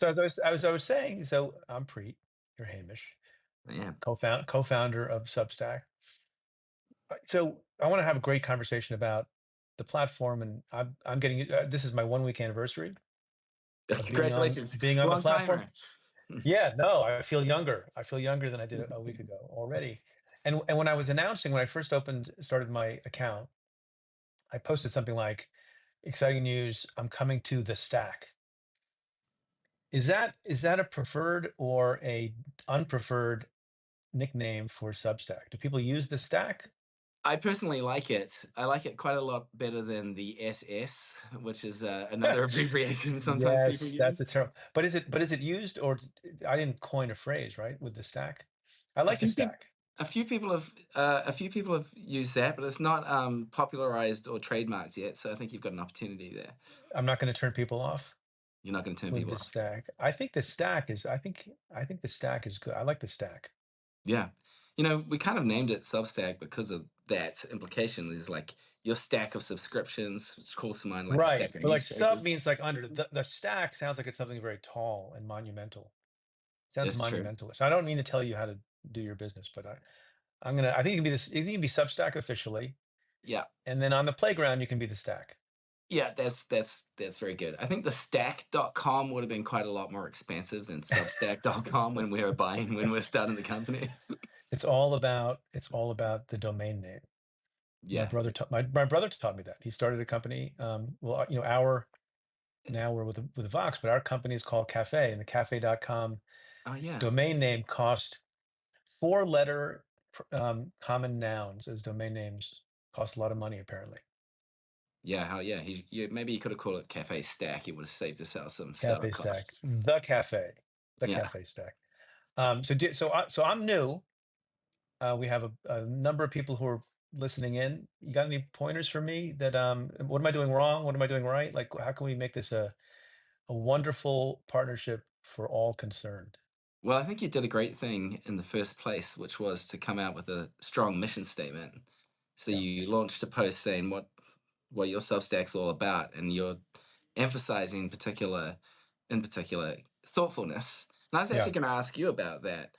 So as I was saying, so I'm Preet, you're Hamish, Yeah. co-founder of Substack. So I want to have a great conversation about the platform, and I'm getting this is my 1 week anniversary of being on Congratulations. being on the Long platform. timer. Yeah, no, I feel younger. I feel younger than I did a week ago already. And when I was announcing when I first started my account, I posted something like, "Exciting news! I'm coming to the Stack." Is that a preferred or a unpreferred nickname for Substack? Do people use the Stack? I personally like it. I like it quite a lot better than the SS, which is another abbreviation sometimes people Yes, that's the use. term. But is it used, or I didn't coin a phrase, right, with the Stack? I A like the few people, Stack. a few people have used that, but it's not popularized or trademarked yet. So I think you've got an opportunity there. I'm not going to turn people off You're not going to turn with people the off. Stack. I think the Stack is good. I like the Stack. Yeah. We kind of named it Substack because of that implication is like your stack of subscriptions, which calls to mind like a Right. stack of But like sub newspapers. means like under. The Stack sounds like it's something very tall and monumental. Sounds That's true. monumentalist. I don't mean to tell you how to do your business, but I think you can be this. You can be Substack officially, Yeah. and then on the playground you can be the Stack. Yeah, that's very good. I think the stack.com would have been quite a lot more expensive than substack.com when we were starting the company. It's all about the domain name. My Yeah. brother taught my brother taught me that. He started a company. Well, our now we're with Vox, but our company is called Cafe, and the cafe.com Oh yeah. domain name cost four-letter common nouns as domain names cost a lot of money, apparently. Yeah, hell yeah. Maybe you could have called it Cafe Stack. It would have saved us out some setup Cafe Stack, costs. the Yeah. Cafe Stack. So I'm new. We have a number of people who are listening in. You got any pointers for me that what am I doing wrong? What am I doing right? Like, how can we make this a wonderful partnership for all concerned? Well, I think you did a great thing in the first place, which was to come out with a strong mission statement. So Yeah, you launched a post saying what your Substack's all about, and you're emphasizing in particular thoughtfulness. And I was actually yeah, going to ask you about that.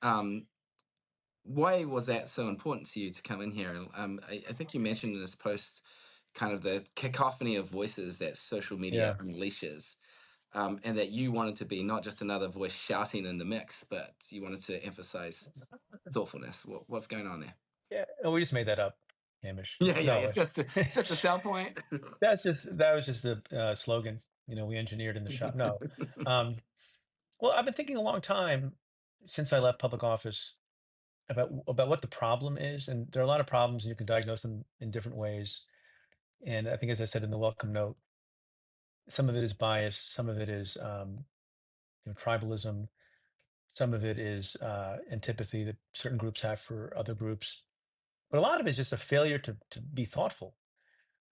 Um, why was that so important to you to come in here? And I think you mentioned in this post kind of the cacophony of voices that social media yeah, unleashes, and that you wanted to be not just another voice shouting in the mix, but you wanted to emphasize thoughtfulness. What's going on there? yeah. Oh, we just made that up, Hamish. Yeah, yeah, No, it's just a sell point. that was just a slogan. We engineered in the shop. No, um, well, I've been thinking a long time since I left public office about what the problem is, and there are a lot of problems, and you can diagnose them in different ways. And I think, as I said in the welcome note, some of it is bias, some of it is tribalism, some of it is antipathy that certain groups have for other groups, but a lot of it is just a failure to be thoughtful,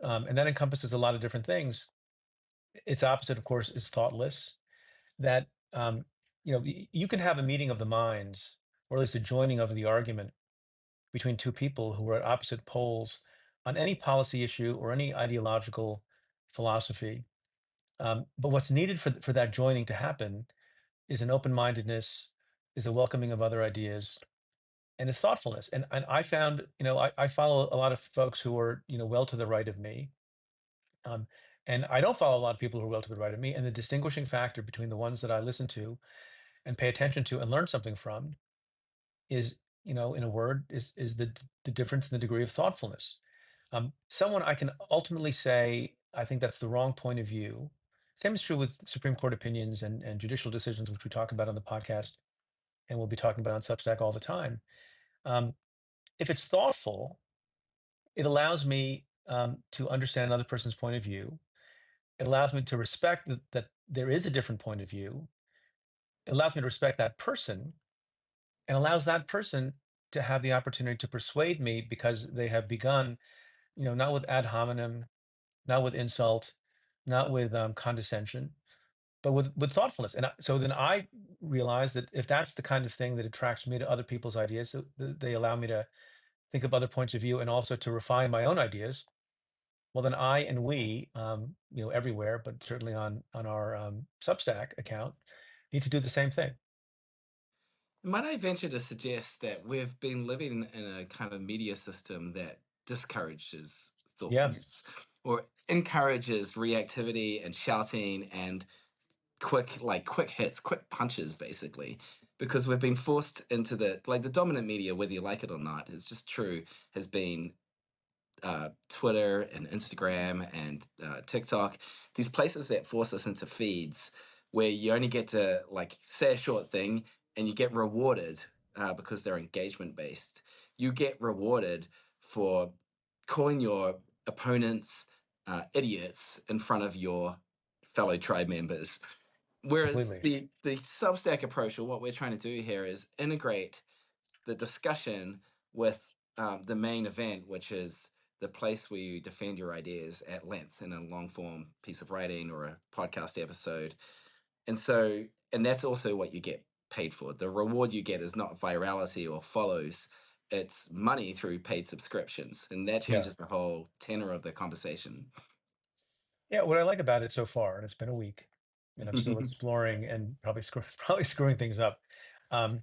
and that encompasses a lot of different things. Its opposite, of course, is thoughtless. That you can have a meeting of the minds, or at least a joining of the argument between two people who are at opposite poles on any policy issue or any ideological philosophy. But what's needed for that joining to happen is an open-mindedness, is a welcoming of other ideas, and it's thoughtfulness. And I found, I follow a lot of folks who are, well to the right of me. Um, and I don't follow a lot of people who are well to the right of me. And the distinguishing factor between the ones that I listen to and pay attention to and learn something from is, in a word, is the difference in the degree of thoughtfulness. Someone I can ultimately say, I think that's the wrong point of view. Same is true with Supreme Court opinions and judicial decisions, which we talk about on the podcast and we'll be talking about on Substack all the time. Um, if it's thoughtful, it allows me to understand another person's point of view. It allows me to respect that there is a different point of view. It allows me to respect that person and allows that person to have the opportunity to persuade me because they have begun, not with ad hominem, not with insult, not with condescension, but with thoughtfulness. And so then I realize that if that's the kind of thing that attracts me to other people's ideas, so they allow me to think of other points of view and also to refine my own ideas. well, then I and we, everywhere, but certainly on our Substack account, need to do the same thing. Might I venture to suggest that we've been living in a kind of media system that discourages Yeah, thoughtfulness or encourages reactivity and shouting and quick hits, quick punches, basically, because we've been forced into the dominant media, whether you like it or not, is just true, has been Twitter and Instagram and TikTok, these places that force us into feeds where you only get to like say a short thing and you get rewarded because they're engagement based. You get rewarded for calling your opponents idiots in front of your fellow tribe members. Whereas completely. the Substack approach, or what we're trying to do here, is integrate the discussion with the main event, which is the place where you defend your ideas at length in a long form piece of writing or a podcast episode. And so, and that's also what you get paid for. The reward you get is not virality or follows, it's money through paid subscriptions. And that Yeah. changes the whole tenor of the conversation. Yeah, what I like about it so far, and it's been a week, and I'm still exploring and probably probably screwing things up, um,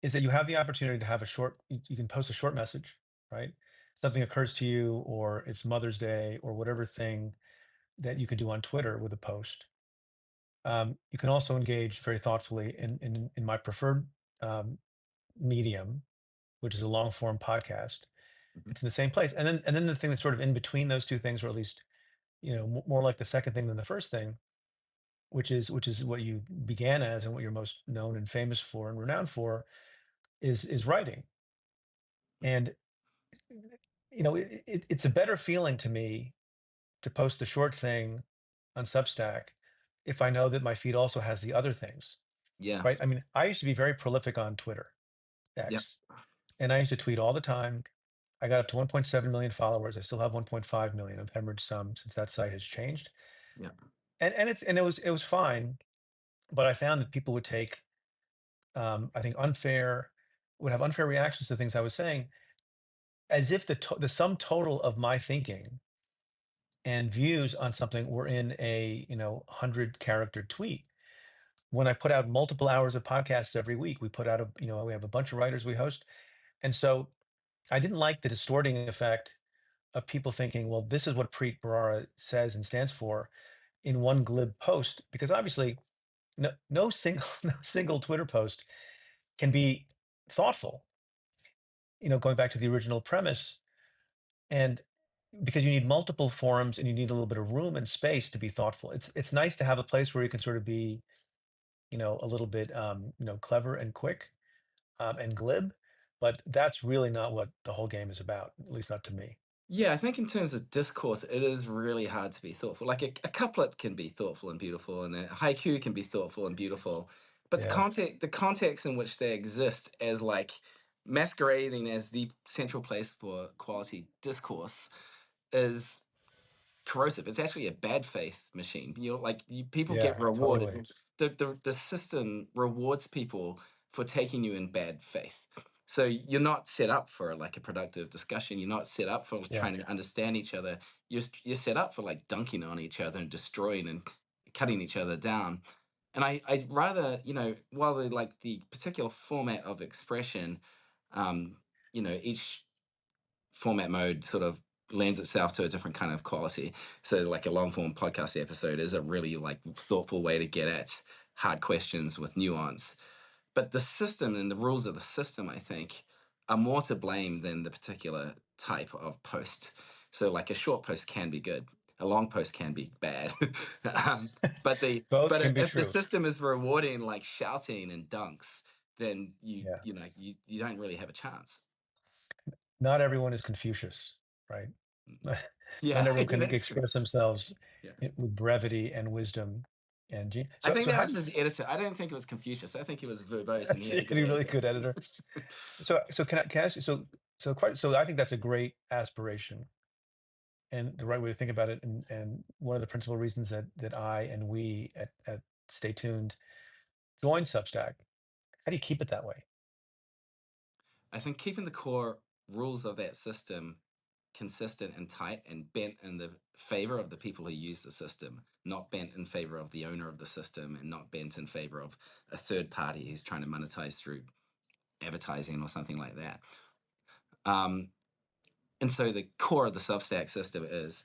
is that you have the opportunity to have a short. You can post a short message, right? Something occurs to you, or it's Mother's Day, or whatever thing that you could do on Twitter with a post. You can also engage very thoughtfully in my preferred um, medium, which is a long form podcast. Mhm. It's in the same place, and then the thing that's sort of in between those two things, or at least more like the second thing than the first thing, which is what you began as and what you're most known and famous for and renowned for, is writing. And it's a better feeling to me to post the short thing on Substack if I know that my feed also has the other things, Yeah. right? I mean, I used to be very prolific on Twitter, Yep. X, and I used to tweet all the time. I got up to 1.7 million followers. I still have 1.5 million. I've hemorrhaged some since that site has changed, Yep. and it was fine. But I found that people would take, I think, would have unfair reactions to things I was saying, as if the sum total of my thinking and views on something were in a 100-character tweet. When I put out multiple hours of podcasts every week, we have a bunch of writers we host, and so I didn't like the distorting effect of people thinking, well, this is what Preet Bharara says and stands for in one glib post, because obviously no single no single Twitter post can be thoughtful. Going back to the original premise, and because you need multiple forums and you need a little bit of room and space to be thoughtful. It's nice to have a place where you can sort of be, a little bit, clever and quick, and glib, but that's really not what the whole game is about, at least not to me. Yeah, I think in terms of discourse, it is really hard to be thoughtful. Like a couplet can be thoughtful and beautiful, and a haiku can be thoughtful and beautiful, but Yeah, the context in which they exist as like masquerading as the central place for quality discourse is corrosive. It's actually a bad faith machine. People get yeah, totally. rewarded. The system rewards people for taking you in bad faith. So you're not set up for like a productive discussion. You're not set up for Yeah. trying to understand each other. You're set up for like dunking on each other and destroying and cutting each other down. And I'd rather, while the particular format of expression, each format mode sort of lends itself to a different kind of quality. So like a long form podcast episode is a really like thoughtful way to get at hard questions with nuance. But the system and the rules of the system, I think, are more to blame than the particular type of post. So like a short post can be good, a long post can be bad. um, Both can but be if the true. system is rewarding like shouting and dunks, then Yeah. you don't really have a chance. Not everyone is Confucius, right? Not Yeah, everyone can that's true. express themselves Yeah. with brevity and wisdom I so think so that how was do you his editor. I don't think it was Confucius. I think he was verbose and he had a good really, really editor. good editor. So can I ask you, so I think that's a great aspiration and the right way to think about it, and one of the principal reasons that I and we at Stay Tuned joined Substack. How do you keep it that way? I think keeping the core rules of that system consistent and tight and bent in the favor of the people who use the system, not bent in favor of the owner of the system and not bent in favor of a third party who's trying to monetize through advertising or something like that. Um, and so the core of the Substack system is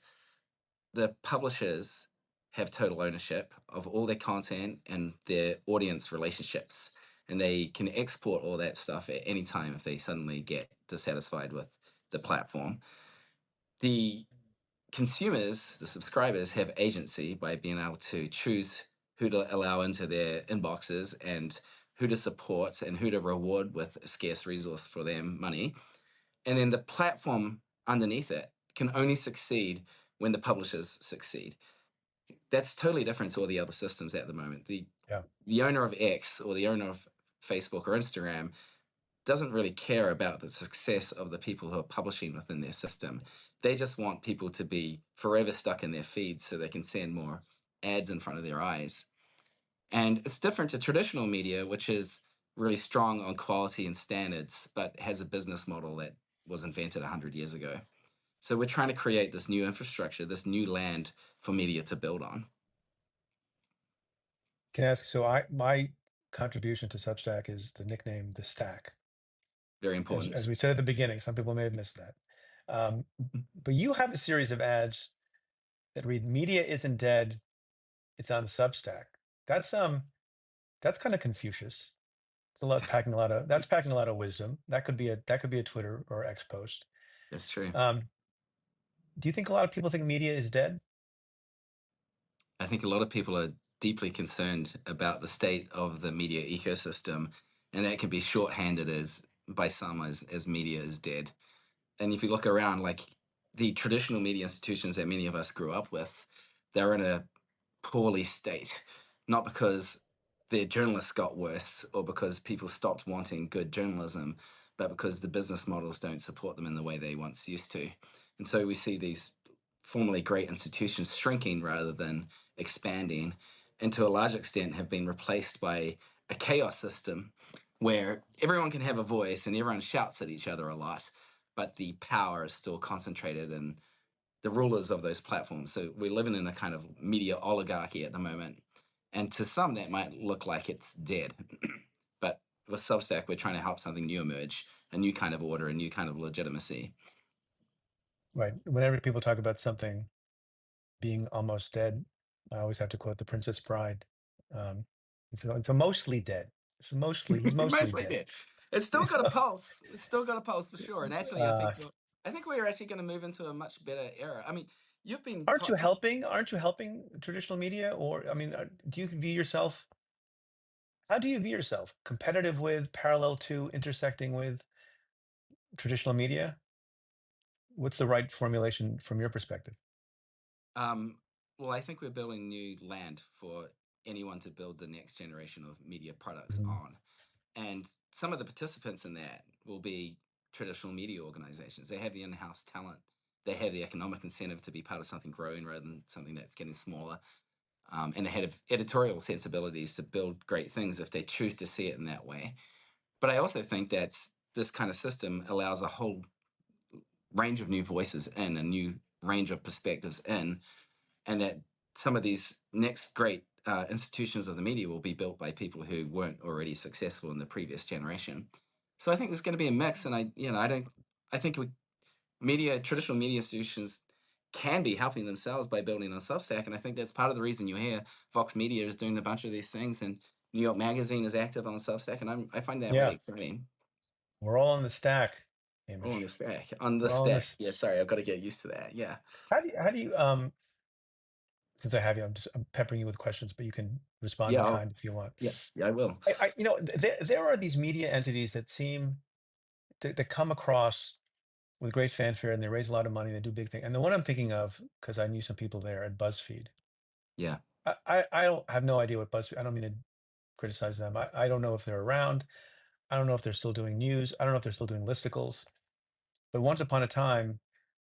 the publishers have total ownership of all their content and their audience relationships. And they can export all that stuff at any time if they suddenly get dissatisfied with the platform. The consumers, the subscribers, have agency by being able to choose who to allow into their inboxes and who to support and who to reward with a scarce resource for them money. And then the platform underneath it can only succeed when the publishers succeed. That's totally different to all the other systems at the moment. Yeah. The owner of X or the owner of Facebook or Instagram doesn't really care about the success of the people who are publishing within their system. They just want people to be forever stuck in their feed so they can send more ads in front of their eyes. And it's different to traditional media, which is really strong on quality and standards, but has a business model that was invented 100 years ago. So we're trying to create this new infrastructure, this new land for media to build on. Can I ask? So my contribution to Substack is the nickname the Stack. Very As important. we said at the beginning, some people may have missed that. Um, but you have a series of ads that read "Media isn't dead; it's on Substack." That's that's kind of Confucius. It's a lot packing a lot of that's packing a lot of wisdom. That could be a Twitter or X post. That's true. Um, do you think a lot of people think media is dead? I think a lot of people are deeply concerned about the state of the media ecosystem, and that can be shorthanded as by some as media is dead. And if you look around, like the traditional media institutions that many of us grew up with, they're in a poorly state, not because their journalists got worse or because people stopped wanting good journalism, but because the business models don't support them in the way they once used to. And so we see these formerly great institutions shrinking rather than expanding, and to a large extent have been replaced by a chaos system where everyone can have a voice and everyone shouts at each other a lot, but the power is still concentrated in the rulers of those platforms. So we're living in a kind of media oligarchy at the moment. And to some, that might look like it's dead. But with Substack, we're trying to help something new emerge, a new kind of order, a new kind of legitimacy. Right. Whenever people talk about something being almost dead, I always have to quote The Princess Bride. Um, it's a mostly dead. He's mostly Mostly dead. dead. It's still got a pulse. It's still got a pulse for sure. And actually, Uh, I think we're actually going to move into a much better era. I mean, you've been aren't you helping? Aren't you helping traditional media? Or I mean, do you view yourself? How do you view yourself? Competitive with, parallel to, intersecting with traditional media? What's the right formulation from your perspective? Um, well, I think we're building new land for anyone to build the next generation of media products Mhm. on. And some of the participants in that will be traditional media organizations. They have the in-house talent. They have the economic incentive to be part of something growing rather than something that's getting smaller. And they have editorial sensibilities to build great things if they choose to see it in that way. But I also think that this kind of system allows a whole range of new voices in, a new range of perspectives in, and that some of these next great institutions of the media will be built by people who weren't already successful in the previous generation. So I think there's going to be a mix, and I don't, I think traditional media institutions can be helping themselves by building on Substack, and I think that's part of the reason you hear Vox Media is doing a bunch of these things, and New York Magazine is active on Substack, and I find that really Yeah, exciting. we're all on the stack, Oh, on the Hamish. stack, on the We're all on stack. this. Yeah, sorry, I've got to get used to that. Yeah, How do you since I have you, I'm peppering you with questions, but you can respond yeah, in kind if you want. yeah, I will. There are these media entities that seem that come across with great fanfare and they raise a lot of money, they do big things. And the one I'm thinking of, because I knew some people there at BuzzFeed. Yeah. I don't have no idea what BuzzFeed. I don't mean to criticize them. I don't know if they're around. I don't know if they're still doing news. I don't know if they're still doing listicles. But once upon a time,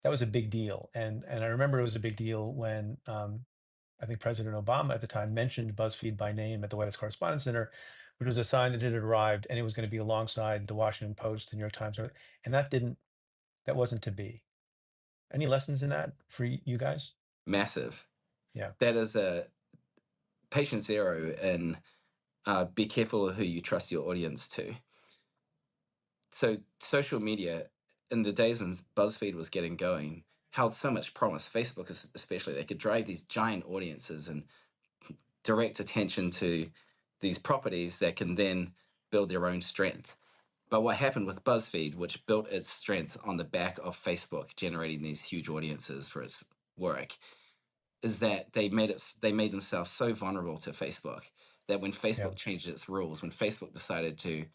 that was a big deal. And I remember it was a big deal when I think President Obama at the time mentioned BuzzFeed by name at the White House Correspondents Center, which was a sign that it had arrived and it was going to be alongside the Washington Post, the New York Times, and that wasn't to be. Any lessons in that for you guys? Massive. Yeah. That is a patient zero in be careful of who you trust your audience to. So social media in the days when BuzzFeed was getting going held so much promise. Facebook, especially, they could drive these giant audiences and direct attention to these properties that can then build their own strength. But what happened with BuzzFeed, which built its strength on the back of Facebook generating these huge audiences for its work, is that they made themselves so vulnerable to Facebook that when Yeah. Facebook changed its rules, when Facebook decided to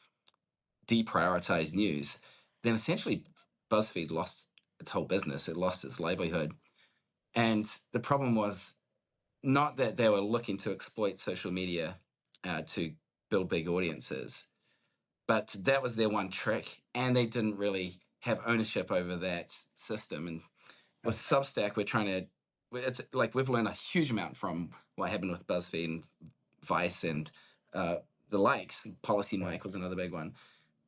deprioritize news, then essentially BuzzFeed lost its whole business. It lost its livelihood. And the problem was not that they were looking to exploit social media to build big audiences, but that was their one trick. And they didn't really have ownership over that system. And with Yeah. Substack, we're trying to, it's like we've learned a huge amount from what happened with BuzzFeed and Vice and uh, the likes. Policy Right. Mike was another big one.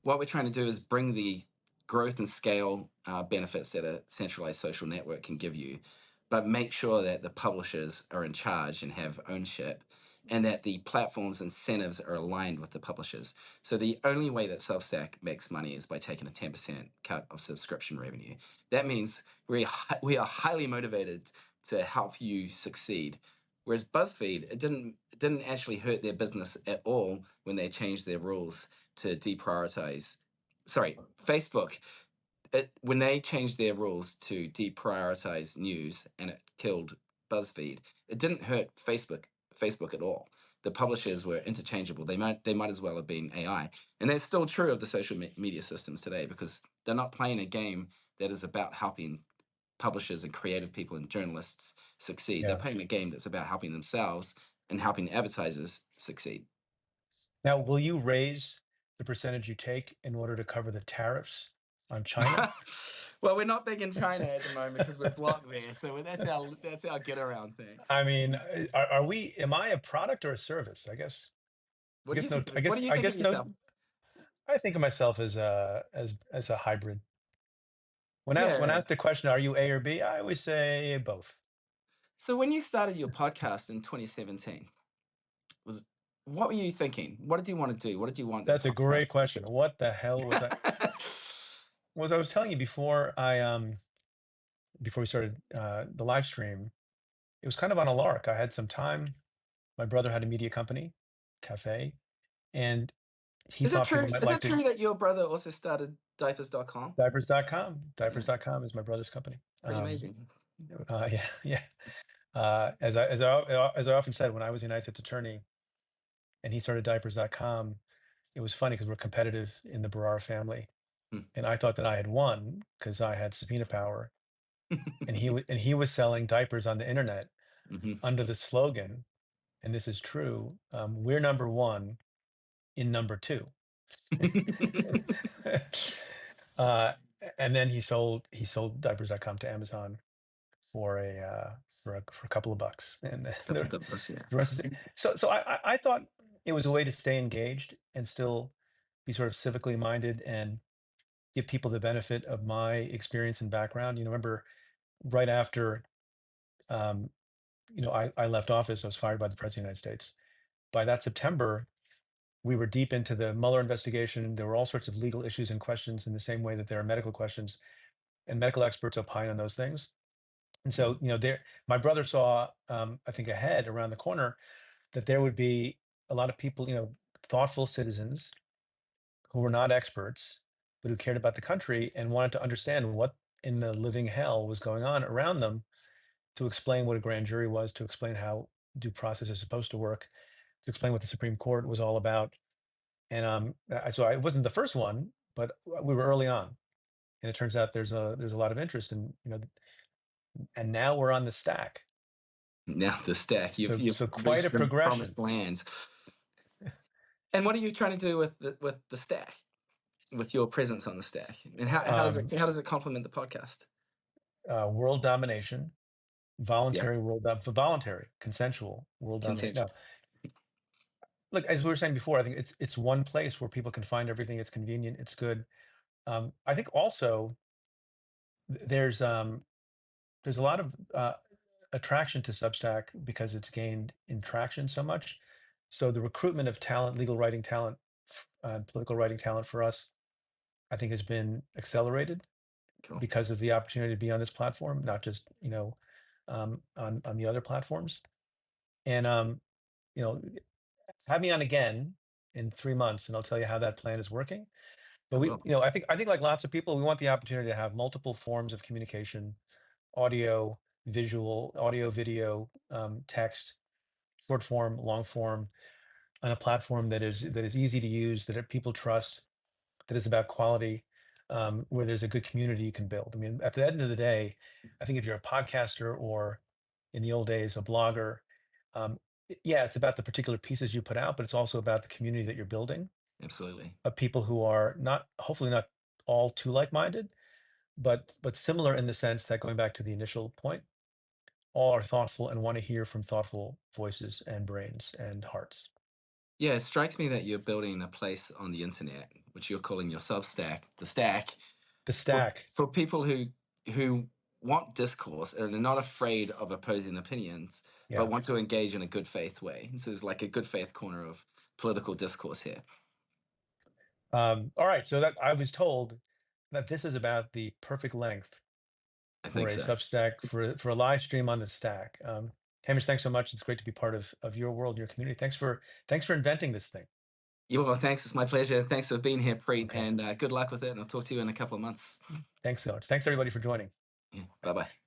What we're trying to do is bring the growth and scale benefits that a centralized social network can give you, but make sure that the publishers are in charge and have ownership, and that the platform's incentives are aligned with the publishers. So the only way that Substack makes money is by taking a 10% cut of subscription revenue. That means we are highly motivated to help you succeed. Whereas BuzzFeed, it didn't actually hurt their business at all when they changed their rules to deprioritize. Sorry, Facebook. When they changed their rules to deprioritize news and it killed BuzzFeed, it didn't hurt Facebook at all. The publishers were interchangeable. They might as well have been AI, and that's still true of the social media systems today because they're not playing a game that is about helping publishers and creative people and journalists succeed. They're Yeah. playing a game that's about helping themselves and helping advertisers succeed. Now, will you raise the percentage you take in order to cover the tariffs on China? Well, we're not big in China at the moment because we're blocked there. So that's our get around thing. I mean, are we? Am I a product or a service? I guess. I What do you guess no. think? What do you I think of guess no. yourself? I think of myself as a hybrid. When Yeah. asked the question, "Are you A or B?" I always say both. So when you started your podcast in 2017, was what were you thinking? What did you want to do? What did you want the That's a great podcast to question. What the hell was I? be? Was I was telling you before before we started the live stream, it was kind of on a lark. I had some time. My brother had a media company, cafe, and he Is that thought people true? might Is like that to true that your brother also started diapers.com? diapers.com. Yeah, Diapers.com is my brother's company. pretty amazing. Yeah, yeah. As I often said, when I was the United States attorney and he started diapers.com, it was funny because we're competitive in the Bharara family. Hmm. And I thought that I had won because I had subpoena power. And he was selling diapers on the internet Mhm. under the slogan, and this is true, we're number one in number two. uh, and then he sold diapers.com to Amazon for a couple of bucks, and then Couple dollars, yeah. the rest is I thought it was a way to stay engaged and still be sort of civically minded and give people the benefit of my experience and background. Remember right after um, I left office, I was fired by the president of the United States. By that September, we were deep into the Mueller investigation. There were all sorts of legal issues and questions in the same way that there are medical questions, and medical experts opine on those things. And so, my brother saw, I think, ahead around the corner that there would be a lot of people, thoughtful citizens who were not experts, but who cared about the country and wanted to understand what in the living hell was going on around them, to explain what a grand jury was, to explain how due process is supposed to work, to explain what the Supreme Court was all about. And so I wasn't the first one, but we were early on. And it turns out there's a lot of interest, and and now we're on the stack. Now the stack. You've So you've quite a reached the progression. promised land. And what are you trying to do with the stack? With your presence on the stack? And Um, how does it complement the podcast? World domination, Yeah, voluntary, consensual world domination. Now, consensual. look, as we were saying before, I think it's one place where people can find everything. It's convenient. It's good. I think also there's there's a lot of attraction to Substack because it's gained in traction so much. So the recruitment of talent, legal writing talent, political writing talent for us, I think, has been accelerated Cool. because of the opportunity to be on this platform, not just on the other platforms. And have me on again in 3 months, and I'll tell you how that plan is working. But I will. I think like lots of people, we want the opportunity to have multiple forms of communication: audio, visual, audio, video, text, short form, long form, on a platform that is easy to use, that people trust, that is about quality, where there's a good community you can build. I mean, at the end of the day, I think if you're a podcaster or in the old days, a blogger, yeah, it's about the particular pieces you put out, but it's also about the community that you're building Absolutely. of people who are not, hopefully not all too like-minded, but similar in the sense that, going back to the initial point, all are thoughtful and want to hear from thoughtful voices and brains and hearts. Yeah, it strikes me that you're building a place on the internet, which you're calling your Substack, the Stack, The for stack, people who want discourse and are not afraid of opposing opinions, but yeah. want to engage in a good faith way. So it's like a good faith corner of political discourse here. All right, so that I was told that this is about the perfect length I for think a so. Substack, for a live stream on the stack. Hamish, thanks so much. It's great to be part of your world, your community. Thanks for inventing this thing. Yeah, well, thanks. It's my pleasure. Thanks for being here, Preet, Okay, and good luck with it. And I'll talk to you in a couple of months. thanks so much. Thanks everybody for joining. Yeah, bye bye.